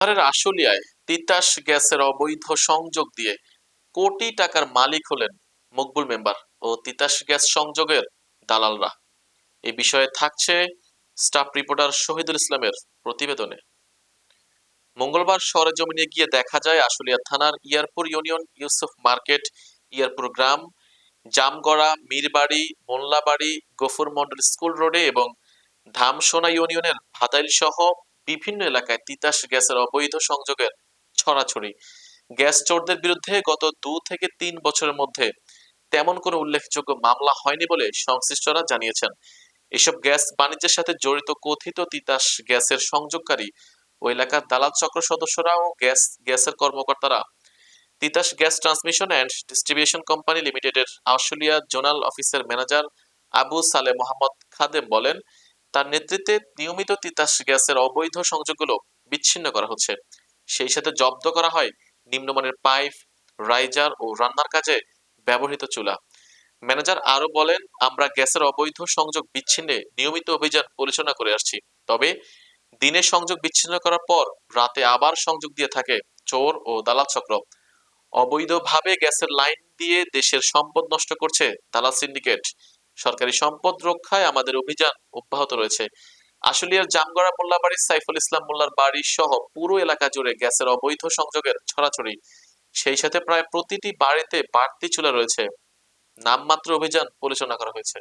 আশুলিয়ায় তিতাস গ্যাসের অবৈধ সংযোগ দিয়ে কোটি টাকার মালিক হলেন মকবুল মেম্বার ও তিতাস গ্যাস সংযোগের দালালরা। এই বিষয়ে থাকছে স্টাফ রিপোর্টার শহীদুল ইসলামের প্রতিবেদনে। মঙ্গলবার সরেজমিনে গিয়ে দেখা যায় আশুলিয়া থানার ইয়ারপুর ইউনিয়ন, ইউসুফ মার্কেট, ইয়ারপুর গ্রাম, জামগড়া, মীরবাড়ি, মোল্লাবাড়ি, গফুর মন্ডল স্কুল রোডে এবং ধামসোনা ইউনিয়নের ভাদাইল সহ বিভিন্ন এলাকায় তিতাস গ্যাসের অবৈধ সংযোগের ছড়াছড়ি। গ্যাস চোরদের বিরুদ্ধে গত 2 থেকে 3 বছরের মধ্যে তেমন কোনো উল্লেখযোগ্য মামলা হয়নি বলে সংশ্লিষ্টরা জানিয়েছেন। এসব গ্যাস বাণিজ্যের সাথে জড়িত কথিত তিতাস গ্যাসের সংযোগকারী ও এলাকার দালাল চক্র সদস্যরা ও গ্যাসের কর্মকর্তারা। Titas gas transmission and distribution company লিমিটেডের আশুলিয়া জোনাল অফিসের ম্যানেজার আবু সালে মোহাম্মদ খাদেম বলেন, তার নেতৃত্বে নিয়মিত তিতাস গ্যাসের অবৈধ সংযোগগুলো বিচ্ছিন্ন করা হচ্ছে। সেই সাথে জব্দ করা হয় নিম্নমানের পাইপ, রাইজার ও রান্নার কাজে ব্যবহৃত চুলা। ম্যানেজার আরো বলেন, আমরা গ্যাসের অবৈধ সংযোগ বিচ্ছিন্নে নিয়মিত অভিযান পরিচালনা করে আসছি। তবে দিনে সংযোগ বিচ্ছিন্ন করার পর রাতে আবার সংযোগ দিয়ে থাকে চোর ও দালাল চক্র। অবৈধভাবে গ্যাসের লাইন দিয়ে দেশের সম্পদ নষ্ট করছে দালাল সিন্ডিকেট। সরকারি সম্পদ রক্ষায় আমাদের অভিযান অব্যাহত রয়েছে। আশুলিয়ার জামগড়া মোল্লাবাড়ির সাইফুল ইসলাম মোল্লার বাড়ি সহ পুরো এলাকা জুড়ে গ্যাসের অবৈধ সংযোগের ছড়াছড়ি। সেই সাথে প্রায় প্রতিটি বাড়িতে বাড়তি চুলা রয়েছে। নামমাত্র অভিযান পরিচালনা করা হয়েছে।